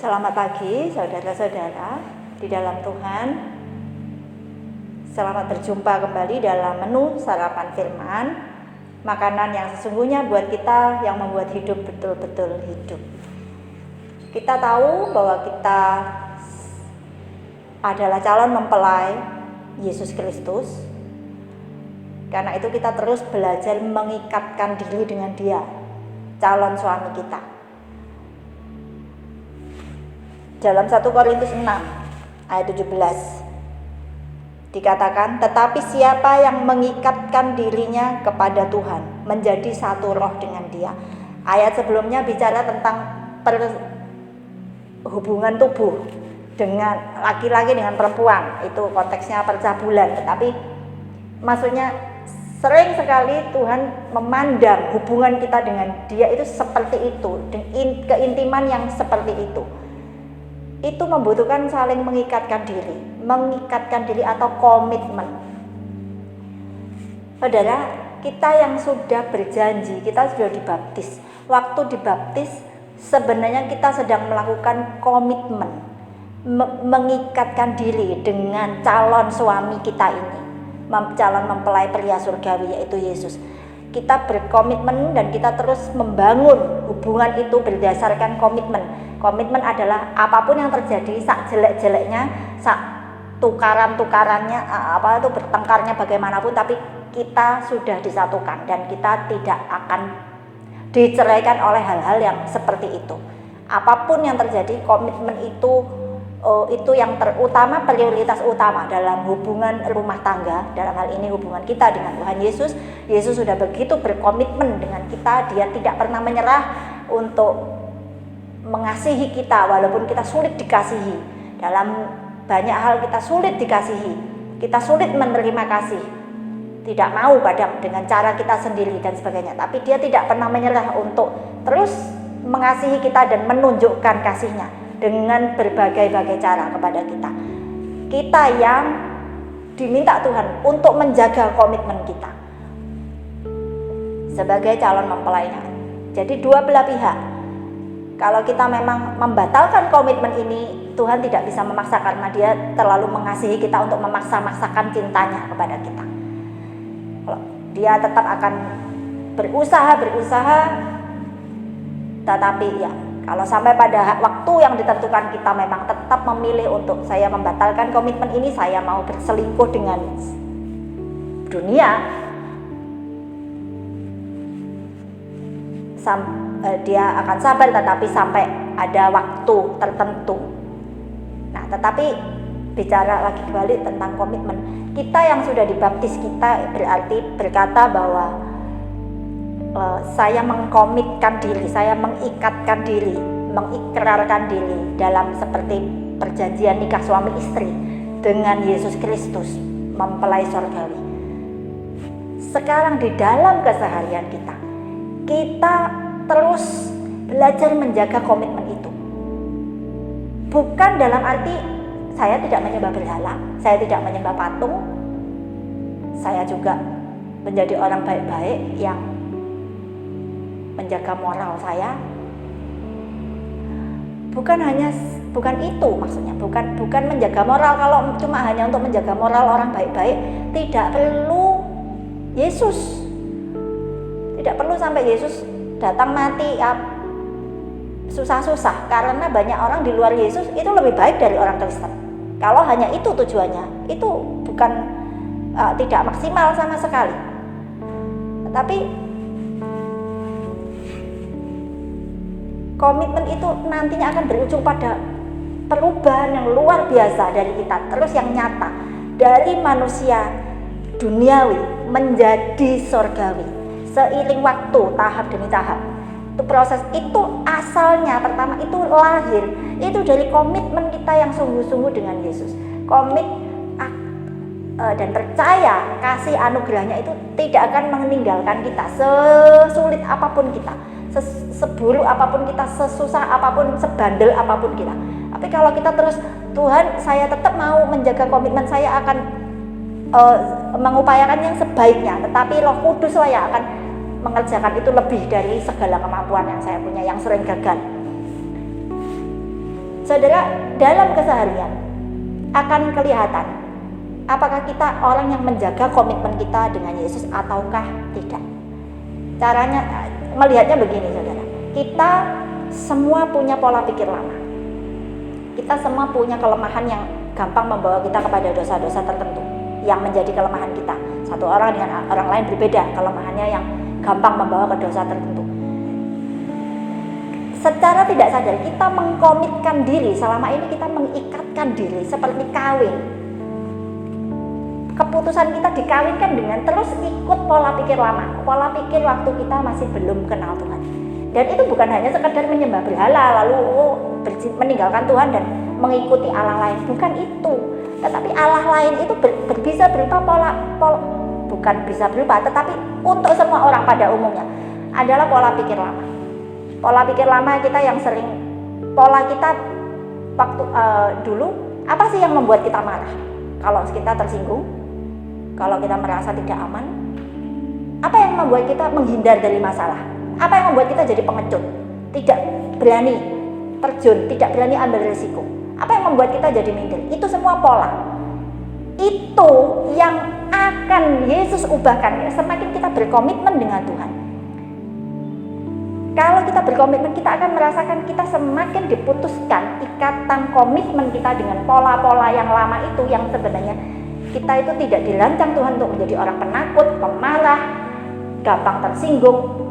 Selamat pagi saudara-saudara di dalam Tuhan. Selamat berjumpa kembali dalam menu sarapan firman, makanan yang sesungguhnya buat kita yang membuat hidup betul-betul hidup. Kita tahu bahwa kita adalah calon mempelai Yesus Kristus. Karena itu kita terus belajar mengikatkan diri dengan Dia, calon suami kita. Dalam 1 Korintus 6 ayat 17 dikatakan, tetapi siapa yang mengikatkan dirinya kepada Tuhan menjadi satu roh dengan Dia. Ayat sebelumnya bicara tentang hubungan tubuh dengan laki-laki dengan perempuan, itu konteksnya percabulan. Tetapi maksudnya sering sekali Tuhan memandang hubungan kita dengan Dia itu seperti itu, keintiman yang seperti itu. Itu membutuhkan saling mengikatkan diri atau komitmen. Saudara, kita yang sudah berjanji, kita sudah dibaptis. Waktu dibaptis sebenarnya kita sedang melakukan komitmen, mengikatkan diri dengan calon suami kita ini, calon mempelai pria surgawi yaitu Yesus. Kita berkomitmen dan kita terus membangun hubungan itu berdasarkan komitmen. Komitmen adalah apapun yang terjadi, sak jelek-jeleknya, sak tukarannya, bertengkarnya bagaimanapun, tapi kita sudah disatukan dan kita tidak akan diceraikan oleh hal-hal yang seperti itu. Apapun yang terjadi, komitmen itu yang terutama, prioritas utama dalam hubungan rumah tangga. Dalam hal ini hubungan kita dengan Tuhan Yesus. Yesus sudah begitu berkomitmen dengan kita. Dia tidak pernah menyerah untuk mengasihi kita walaupun kita sulit dikasihi. Dalam banyak hal kita sulit dikasihi, kita sulit menerima kasih, tidak mau kadang dengan cara kita sendiri dan sebagainya. Tapi Dia tidak pernah menyerah untuk terus mengasihi kita dan menunjukkan kasih-Nya dengan berbagai-bagai cara kepada kita. Kita yang diminta Tuhan untuk menjaga komitmen kita sebagai calon mempelainya. Jadi dua belah pihak. Kalau kita memang membatalkan komitmen ini, Tuhan tidak bisa memaksa karena Dia terlalu mengasihi kita untuk memaksa-maksakan cintanya kepada kita. Dia tetap akan berusaha, tetapi ya, kalau sampai pada waktu yang ditentukan kita memang tetap memilih untuk saya membatalkan komitmen ini, saya mau berselingkuh dengan dunia, Dia akan sabar tetapi sampai ada waktu tertentu. Nah, tetapi bicara lagi kembali tentang komitmen, kita yang sudah dibaptis, kita berarti berkata bahwa saya mengkomitkan diri, saya mengikatkan diri, mengikrarkan diri dalam seperti perjanjian nikah suami istri dengan Yesus Kristus, mempelai surgawi. Sekarang di dalam keseharian kita terus belajar menjaga komitmen itu. Bukan dalam arti saya tidak menyembah berhala, saya tidak menyembah patung, saya juga menjadi orang baik-baik yang menjaga moral saya. Bukan itu maksudnya, bukan menjaga moral. Kalau cuma hanya untuk menjaga moral orang baik-baik, tidak perlu Yesus. Tidak perlu sampai Yesus datang mati susah-susah, karena banyak orang di luar Yesus itu lebih baik dari orang Kristen. Kalau hanya itu tujuannya, itu bukan tidak maksimal sama sekali. Tetapi komitmen itu nantinya akan berujung pada perubahan yang luar biasa dari kita, terus yang nyata, dari manusia duniawi menjadi surgawi. Seiring waktu, tahap demi tahap. Itu proses itu asalnya pertama itu lahir itu dari komitmen kita yang sungguh-sungguh dengan Yesus. Komit dan percaya kasih anugerahnya itu tidak akan meninggalkan kita sesulit apapun kita, seburuk apapun kita, sesusah apapun, sebandel apapun kita. Tapi kalau kita terus, Tuhan saya tetap mau menjaga komitmen, saya akan mengupayakan yang sebaiknya, tetapi Roh Kudus saya akan mengerjakan itu lebih dari segala kemampuan yang saya punya yang sering gagal. Saudara, dalam keseharian akan kelihatan apakah kita orang yang menjaga komitmen kita dengan Yesus ataukah tidak. Caranya melihatnya begini, saudara. Kita semua punya pola pikir lama. Kita semua punya kelemahan yang gampang membawa kita kepada dosa-dosa tertentu yang menjadi kelemahan kita. Satu orang dengan orang lain berbeda kelemahannya yang gampang membawa ke dosa tertentu. Secara tidak sadar kita mengkomitkan diri, selama ini kita mengikatkan diri seperti kawin. Keputusan kita dikawinkan dengan terus ikut pola pikir lama, pola pikir waktu kita masih belum kenal Tuhan. Dan itu bukan hanya sekedar menyembah berhala lalu meninggalkan Tuhan dan mengikuti Allah lain, bukan itu. Tetapi Allah lain itu bisa berupa bukan bisa berupa, tetapi untuk semua orang pada umumnya adalah pola pikir lama. Pola pikir lama kita yang sering, pola kita waktu dulu, apa sih yang membuat kita marah? Kalau kita tersinggung, kalau kita merasa tidak aman, apa yang membuat kita menghindar dari masalah? Apa yang membuat kita jadi pengecut? Tidak berani terjun, tidak berani ambil risiko. Apa yang membuat kita jadi minder? Itu semua pola. Itu yang akan Yesus ubahkan ya, semakin kita berkomitmen dengan Tuhan. Kalau kita berkomitmen, kita akan merasakan kita semakin diputuskan ikatan komitmen kita dengan pola-pola yang lama itu, yang sebenarnya kita itu tidak dirancang Tuhan untuk menjadi orang penakut, pemarah, gampang tersinggung,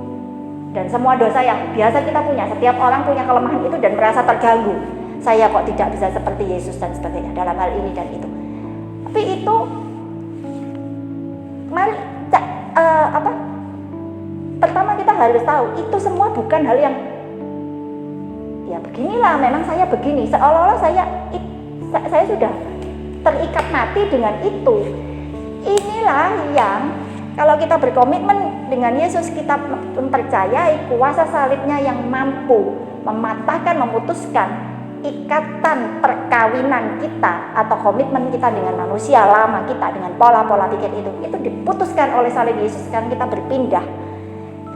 dan semua dosa yang biasa kita punya. Setiap orang punya kelemahan itu dan merasa terganggu. Saya kok tidak bisa seperti Yesus dan sebagainya dalam hal ini dan itu. Tapi itu, mari pertama kita harus tahu itu semua bukan hal yang ya beginilah, memang saya begini, seolah-olah saya sudah terikat mati dengan itu. Inilah yang kalau kita berkomitmen dengan Yesus, kita mempercayai kuasa salibnya yang mampu mematahkan, memutuskan ikatan perkawinan kita atau komitmen kita dengan manusia lama kita, dengan pola-pola pikir itu diputuskan oleh salib Yesus. Sekarang kita berpindah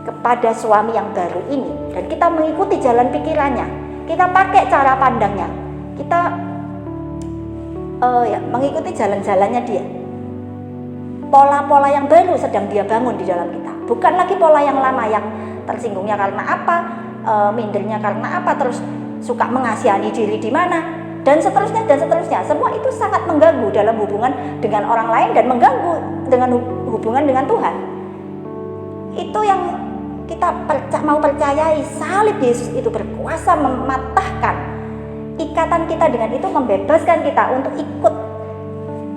kepada suami yang baru ini dan kita mengikuti jalan pikirannya, kita pakai cara pandangnya, kita mengikuti jalan-jalannya dia. Pola-pola yang baru sedang dia bangun di dalam kita, bukan lagi pola yang lama yang tersinggungnya karena apa, mindernya karena apa, terus suka mengasihani diri di mana, dan seterusnya dan seterusnya. Semua itu sangat mengganggu dalam hubungan dengan orang lain dan mengganggu dengan hubungan dengan Tuhan. Itu yang kita mau percayai, salib Yesus itu berkuasa mematahkan ikatan kita dengan itu, membebaskan kita untuk ikut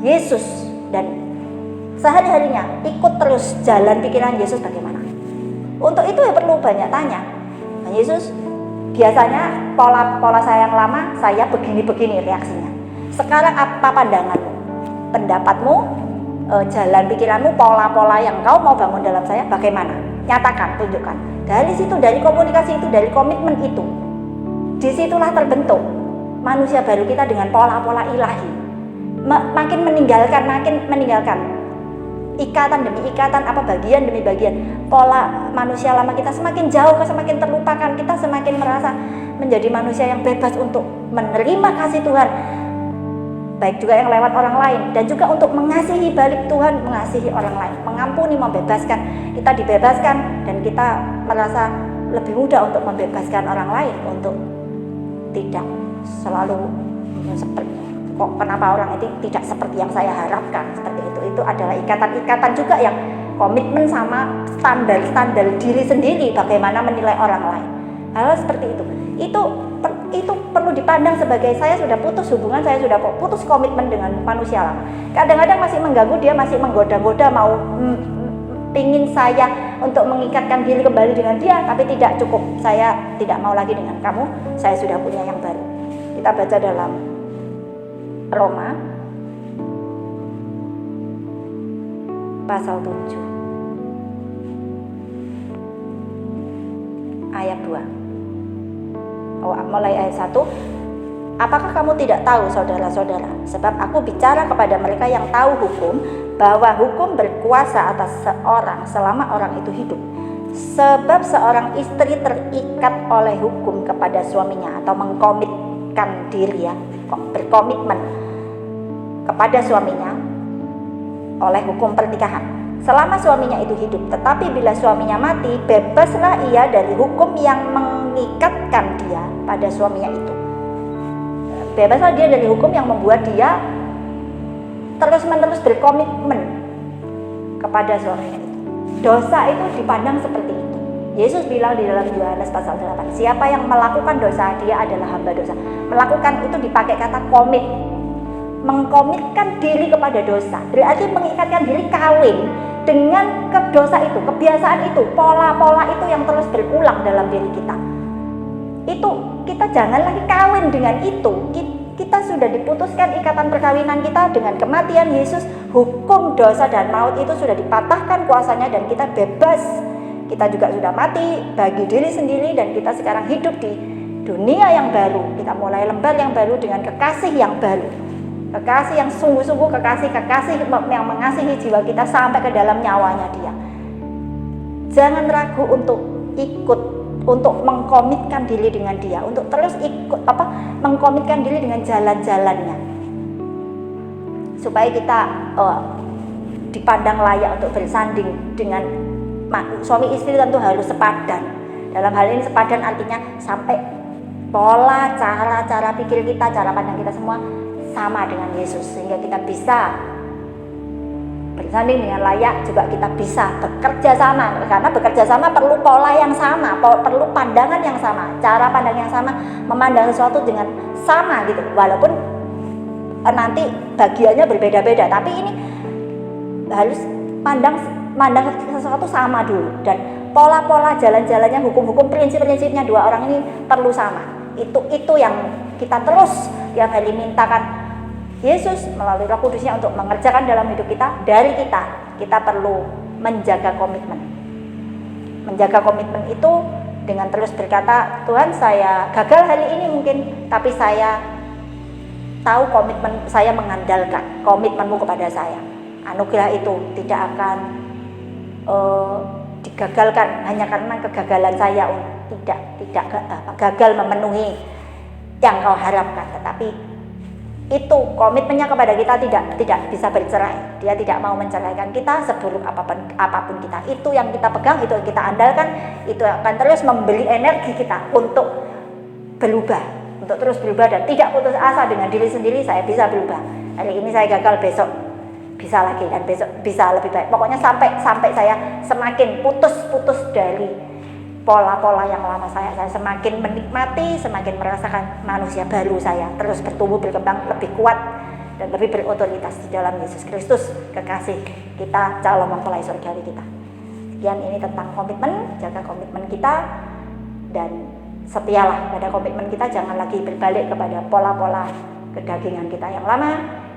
Yesus dan sehari-harinya ikut terus jalan pikiran Yesus bagaimana. Untuk itu ya perlu banyak tanya. Nah, Yesus, biasanya pola saya yang lama, saya begini-begini reaksinya. Sekarang apa pandanganmu, pendapatmu, jalan pikiranmu, pola-pola yang kau mau bangun dalam saya bagaimana? Nyatakan, tunjukkan. Dari situ, dari komunikasi itu, dari komitmen itu, disitulah terbentuk manusia baru kita dengan pola-pola ilahi. Makin meninggalkan ikatan demi ikatan, bagian demi bagian. Pola manusia lama kita semakin jauh, semakin terlupakan. Kita semakin merasa menjadi manusia yang bebas untuk menerima kasih Tuhan, baik juga yang lewat orang lain, dan juga untuk mengasihi balik Tuhan, mengasihi orang lain, mengampuni, membebaskan. Kita dibebaskan dan kita merasa lebih mudah untuk membebaskan orang lain, untuk tidak selalu seperti kok kenapa orang itu tidak seperti yang saya harapkan, seperti itu. Itu adalah ikatan-ikatan juga yang komitmen sama standar diri sendiri, bagaimana menilai orang lain. Hal seperti itu perlu dipandang sebagai saya sudah putus hubungan, saya sudah putus komitmen dengan manusia lama. Kadang-kadang masih mengganggu, dia masih menggoda-goda, mau pingin saya untuk mengikatkan diri kembali dengan dia, tapi tidak cukup, saya tidak mau lagi dengan kamu, saya sudah punya yang baru. Kita baca dalam Roma pasal 7 ayat 2. Mulai ayat 1. Apakah kamu tidak tahu, saudara-saudara, sebab aku bicara kepada mereka yang tahu hukum, bahwa hukum berkuasa atas seorang selama orang itu hidup. Sebab seorang istri terikat oleh hukum kepada suaminya atau mengkomit menyebutkan diri ya, berkomitmen kepada suaminya oleh hukum pernikahan selama suaminya itu hidup. Tetapi bila suaminya mati, bebaslah ia dari hukum yang mengikatkan dia pada suaminya itu. Bebaslah dia dari hukum yang membuat dia terus-menerus berkomitmen kepada suaminya itu. Dosa itu dipandang seperti itu. Yesus bilang di dalam Yohanes pasal 8, siapa yang melakukan dosa, dia adalah hamba dosa. Melakukan itu dipakai kata komit, mengkomitkan diri kepada dosa, berarti mengikatkan diri, kawin dengan dosa itu, kebiasaan itu, pola-pola itu yang terus berulang dalam diri kita. Itu kita jangan lagi kawin dengan itu. Kita sudah diputuskan ikatan perkawinan kita dengan kematian Yesus. Hukum dosa dan maut itu sudah dipatahkan kuasanya dan kita bebas. Kita juga sudah mati bagi diri sendiri dan kita sekarang hidup di dunia yang baru. Kita mulai lembar yang baru dengan kekasih yang baru. Kekasih yang sungguh-sungguh, kekasih yang mengasihi jiwa kita sampai ke dalam nyawanya dia. Jangan ragu untuk ikut, untuk mengkomitkan diri dengan dia, untuk terus ikut mengkomitkan diri dengan jalan-jalannya, supaya kita dipandang layak untuk bersanding dengan suami istri. Tentu harus sepadan. Dalam hal ini sepadan artinya sampai pola, cara pikir kita, cara pandang kita semua sama dengan Yesus, sehingga kita bisa bersanding dengan layak, juga kita bisa bekerja sama. Karena bekerja sama perlu pola yang sama, perlu pandangan yang sama, cara pandang yang sama, memandang sesuatu dengan sama gitu. Walaupun nanti bagiannya berbeda-beda, tapi ini harus pandang sesuatu sama dulu, dan pola-pola jalan-jalannya, hukum-hukum, prinsip-prinsipnya dua orang ini perlu sama. Itu yang kita terus tiap hari mintakan Yesus melalui Roh Kudusnya untuk mengerjakan dalam hidup kita. Dari kita perlu menjaga komitmen. Menjaga komitmen itu dengan terus berkata, Tuhan, saya gagal hari ini mungkin, tapi saya tahu komitmen saya mengandalkan komitmenmu kepada saya. Anugerah itu tidak akan digagalkan hanya karena kegagalan saya tidak gagal memenuhi yang kau harapkan, tetapi itu komitmennya kepada kita tidak bisa bercerai. Dia tidak mau menceraikan kita seburuk apapun kita. Itu yang kita pegang, itu yang kita andalkan, itu akan terus memberi energi kita untuk berubah, untuk terus berubah dan tidak putus asa dengan diri sendiri. Saya bisa berubah. Hari ini saya gagal, besok bisa lagi, dan besok bisa lebih baik. Pokoknya sampai saya semakin putus dari pola-pola yang lama saya semakin menikmati, semakin merasakan manusia baru saya terus bertumbuh, berkembang, lebih kuat dan lebih berotoritas di dalam Yesus Kristus, kekasih kita, calon mempelai surgawi kita. Sekian ini tentang komitmen. Jaga komitmen kita dan setialah pada komitmen kita. Jangan lagi berbalik kepada pola-pola kedagingan kita yang lama,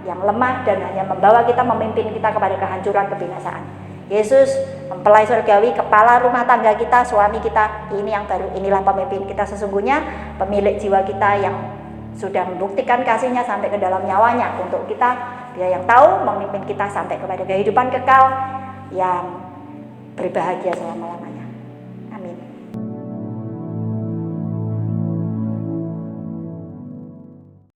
yang lemah dan hanya membawa kita, memimpin kita kepada kehancuran, kebinasaan. Yesus, mempelai surgawi, kepala rumah tangga kita, suami kita, ini yang baru. Inilah pemimpin kita sesungguhnya, pemilik jiwa kita yang sudah membuktikan kasihnya sampai ke dalam nyawanya untuk kita. Dia yang tahu memimpin kita sampai kepada kehidupan kekal yang berbahagia selama-lamanya.